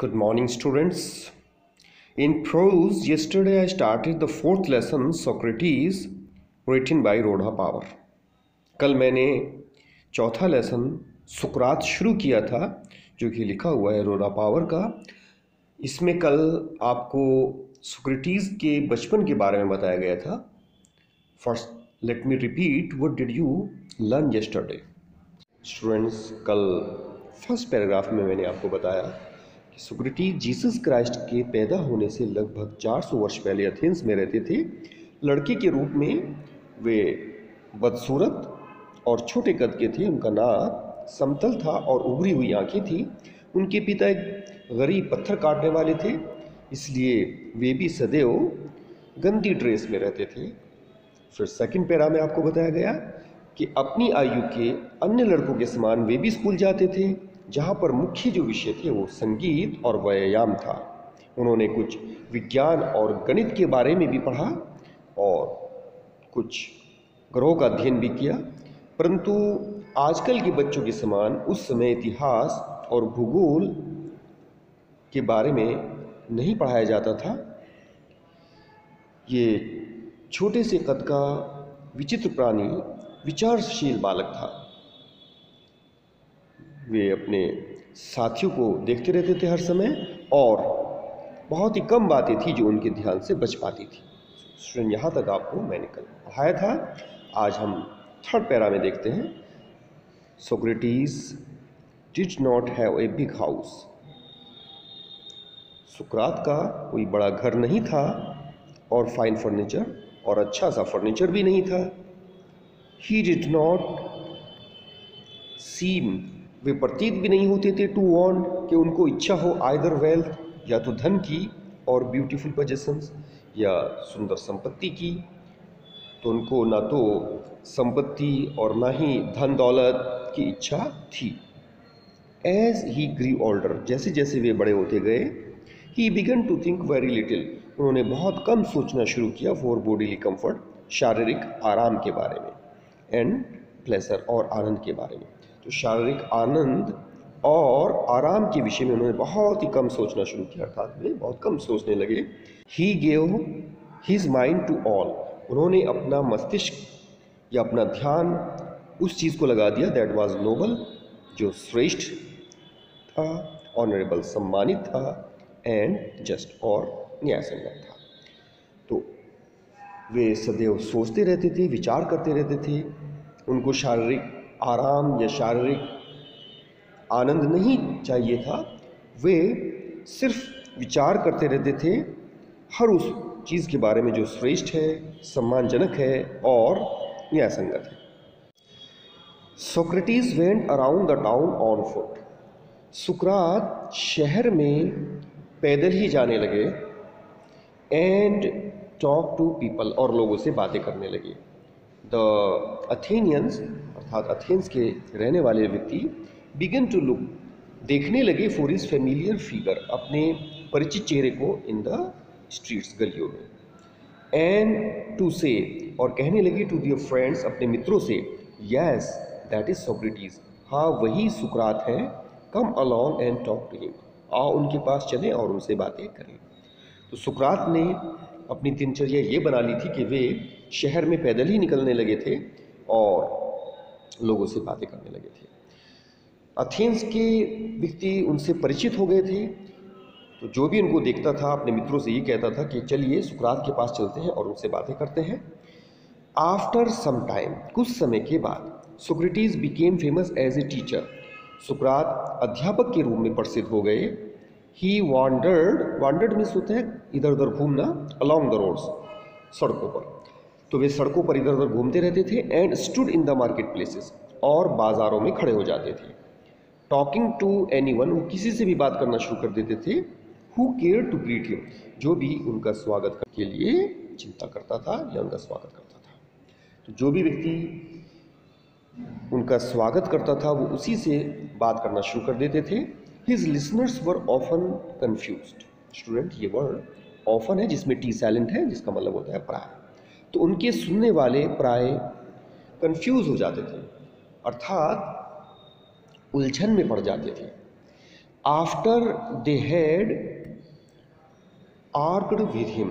Good morning, students. In prose, yesterday I started the fourth lesson, Socrates, written by Rodha Power. कल मैंने चौथा lesson सुकरात शुरू किया था, जो कि लिखा हुआ है रोडा पावर का। इसमें कल आपको सोक्रेटिस के बचपन के बारे में बताया गया था। First let me repeat, what did you learn yesterday? Students, कल फर्स्ट पैराग्राफ में मैंने आपको बताया कि सोक्रेटिस जीसस क्राइस्ट के पैदा होने से लगभग 400 वर्ष पहले एथेंस में रहते थे। लड़के के रूप में वे बदसूरत और छोटे कद के थे। उनका नाक समतल था और उभरी हुई आंखें थी। उनके पिता एक गरीब पत्थर काटने वाले थे, इसलिए वे भी सदैव गंदी ड्रेस में रहते थे। फिर सेकंड पैरा में आपको बताया गया कि अपनी आयु के अन्य लड़कों के समान वे भी स्कूल जाते थे, जहाँ पर मुख्य जो विषय थे वो संगीत और व्यायाम था। उन्होंने कुछ विज्ञान और गणित के बारे में भी पढ़ा और कुछ ग्रहों का अध्ययन भी किया, परंतु आजकल के बच्चों के समान उस समय इतिहास और भूगोल के बारे में नहीं पढ़ाया जाता था। ये छोटे से कद का विचित्र प्राणी विचारशील बालक था। वे अपने साथियों को देखते रहते थे हर समय, और बहुत ही कम बातें थी जो उनके ध्यान से बच पाती थी। स्टूडेंट, यहाँ तक आपको मैंने कल पढ़ाया था। आज हम थर्ड पैरा में देखते हैं। Socrates did not have a big house. सुकरात का कोई बड़ा घर नहीं था और फाइन फर्नीचर और अच्छा सा फर्नीचर भी नहीं था। ही डिड नॉट सीम, वे प्रतीत भी नहीं होते थे, टू वांट, कि उनको इच्छा हो आइदर वेल्थ, या तो धन की और ब्यूटीफुल पोजेशंस, या सुंदर संपत्ति की। तो उनको ना तो संपत्ति और ना ही धन दौलत की इच्छा थी। एज ही ग्रीव ओल्डर, जैसे जैसे वे बड़े होते गए, he began to think very little, उन्होंने बहुत कम सोचना शुरू किया फॉर बॉडीली कंफर्ट, शारीरिक आराम के बारे में, एंड प्लेजर, और आनंद के बारे में। तो शारीरिक आनंद और आराम के विषय में उन्होंने बहुत ही कम सोचना शुरू किया, अर्थात वे बहुत कम सोचने लगे। He gave his mind to all, उन्होंने अपना मस्तिष्क या अपना ध्यान उस चीज़ को लगा दिया दैट वाज नोबल, जो श्रेष्ठ था, ऑनरेबल, सम्मानित था, एंड जस्ट, और न्यायसंगत था। तो वे सदैव सोचते रहते थे, विचार करते रहते थे। उनको शारीरिक आराम या शारीरिक आनंद नहीं चाहिए था, वे सिर्फ विचार करते रहते थे हर उस चीज़ के बारे में जो श्रेष्ठ है, सम्मानजनक है और न्यायसंगत है। Socrates went around the town on foot, सुकरात शहर में पैदल ही जाने लगे, एंड टॉक टू पीपल, और लोगों से बातें करने लगे। द अथेनियंस, अर्थात अथेंस के रहने वाले व्यक्ति, बिगन टू लुक, देखने लगे फॉर हिज फेमिलियर फिगर, अपने परिचित चेहरे को इन द स्ट्रीट्स, गलियों में, एंड टू से, और कहने लगे टू दियर फ्रेंड्स, अपने मित्रों से, यस दैट इज सोक्रेटिस, हाँ वही सुकरात हैं, come along and talk to him, आओ उनके पास चलें और उनसे बातें करें। तो सुकरात ने अपनी दिनचर्या ये बना ली थी कि वे शहर में पैदल ही निकलने लगे थे और लोगों से बातें करने लगे थे। अथेंस के व्यक्ति उनसे परिचित हो गए थे, तो जो भी उनको देखता था अपने मित्रों से ये कहता था कि चलिए सुकरात के पास चलते हैं और उनसे बातें करते हैं। आफ्टर सम टाइम, कुछ समय के बाद, Socrates became famous as a teacher, सुकरात अध्यापक के रूप में प्रसिद्ध हो गए। ही वांडर्ड मीन्स होता है इधर उधर घूमना, अलॉन्ग द रोड्स, सड़कों पर, तो वे सड़कों पर इधर उधर घूमते रहते थे, and stood in the market places, और बाजारों में खड़े हो जाते थे। टॉकिंग टू एनीवन, वो किसी से भी बात करना शुरू कर देते थे। Who care to greet him, जो भी उनका स्वागत के लिए चिंता करता था या उनका स्वागत करता था। तो जो भी व्यक्ति उनका स्वागत करता था वो उसी से बात करना शुरू कर देते थे। His listeners were often confused, student ये वर्ड ऑफन है जिसमें टी साइलेंट है, जिसका मतलब होता है प्राय। तो उनके सुनने वाले प्राय कंफ्यूज हो जाते थे, अर्थात उलझन में पड़ जाते थे। After they had argued with him,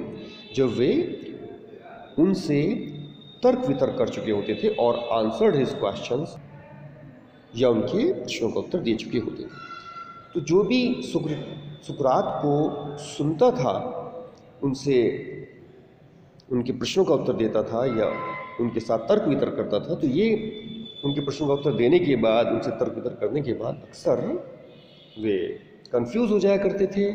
जब वे उनसे तर्क वितर्क कर चुके होते थे और आंसर्ड हिज क्वेश्चंस, या उनके प्रश्नों का उत्तर दे चुके होते थे। तो जो भी सुकरात को सुनता था, उनसे उनके प्रश्नों का उत्तर देता था या उनके साथ तर्क वितर्क करता था, तो ये उनके प्रश्नों का उत्तर देने के बाद, उनसे तर्क वितर्क करने के बाद अक्सर वे कंफ्यूज हो जाया करते थे।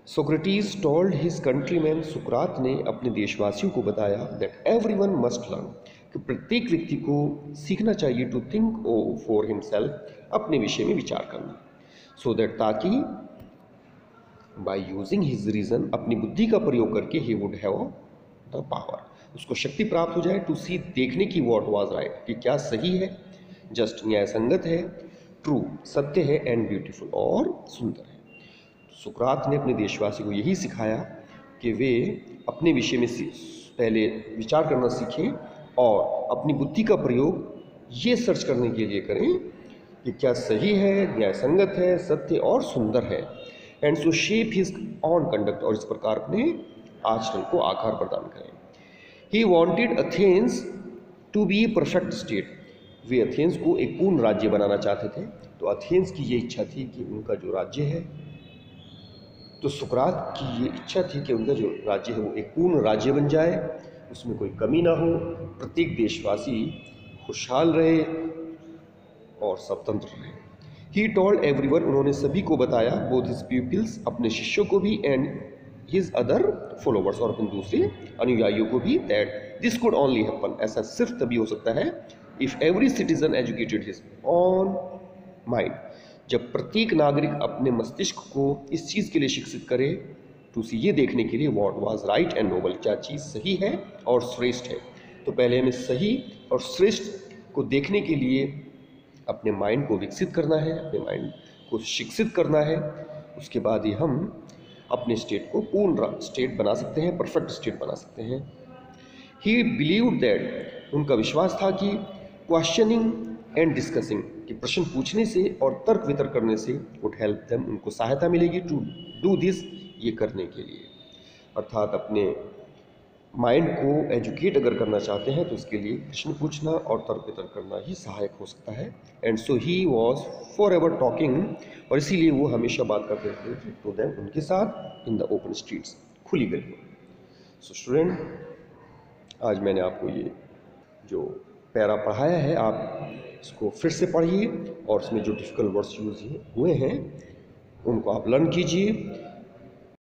सोक्रेटिस टोल्ड हिज कंट्रीमैन, सुकरात ने अपने देशवासियों को बताया, दैट एवरीवन मस्ट लर्न, कि प्रत्येक व्यक्ति को सीखना चाहिए टू थिंक फॉर हिमसेल्फ, अपने विषय में विचार करना, सो दैट, ताकि बाय यूजिंग हिज रीजन, अपनी बुद्धि का प्रयोग करके, he would have the power, उसको शक्ति प्राप्त हो जाए, टू सी, देखने की, व्हाट वाज राइट, कि क्या सही है, जस्ट न्याय संगत है, ट्रू सत्य है, एंड ब्यूटीफुल और सुंदर है। सुकरात ने अपने देशवासी को यही सिखाया कि वे अपने विषय में पहले विचार करना सीखें और अपनी बुद्धि का प्रयोग ये सर्च करने के लिए करें कि क्या सही है, न्याय संगत है, सत्य और सुंदर है, and so shape his own conduct, और इस प्रकार अपने आचरण को आकार प्रदान करें। He wanted Athens to be a perfect state, वे एथेंस को एक पूर्ण राज्य बनाना चाहते थे। तो एथेंस की ये इच्छा थी कि उनका जो राज्य है, तो सुकरात की ये इच्छा थी कि उनका जो राज्य है वो एक पूर्ण राज्य बन जाए, उसमें कोई कमी ना हो, प्रत्येक देशवासी खुशहाल रहे और स्वतंत्र रहे। ही टोल्ड एवरीवन, उन्होंने सभी को बताया, बोथ हिज पीपल्स, अपने शिष्यों को भी, एंड हिज अदर फॉलोवर्स, और अपने दूसरे अनुयायियों को भी, that this could only happen, ऐसा सिर्फ तभी हो सकता है, if every citizen educated his on mind, जब प्रत्येक नागरिक अपने मस्तिष्क को इस चीज़ के लिए शिक्षित करे, टू सी, ये देखने के लिए, what was right and noble, क्या चीज़ सही है और श्रेष्ठ है। तो पहले हमें सही और श्रेष्ठ को देखने के लिए अपने माइंड को विकसित करना है, अपने माइंड को शिक्षित करना है, उसके बाद ही हम अपने स्टेट को पूर्ण स्टेट बना सकते हैं, परफेक्ट स्टेट बना सकते हैं। ही बिलीव्ड दैट, उनका विश्वास था कि क्वेश्चनिंग एंड डिस्कसिंग, कि प्रश्न पूछने से और तर्क वितर्क करने से, वुड हेल्प देम, उनको सहायता मिलेगी, टू डू दिस, ये करने के लिए। अर्थात अपने माइंड को एजुकेट अगर करना चाहते हैं तो उसके लिए प्रश्न पूछना और तर्क वितर्क करना ही सहायक हो सकता है। And so he was for ever talking, और इसीलिए वो हमेशा बात करते रहते थे टू देम, उनके साथ, इन द ओपन स्ट्रीट्स, खुली गलियों। सो स्टूडेंट, आज मैंने आपको ये जो पैरा पढ़ाया है, आप इसको फिर से पढ़िए और उसमें जो डिफ़िकल्ट वर्ड्स यूज़ हुए हैं उनको आप लर्न कीजिए।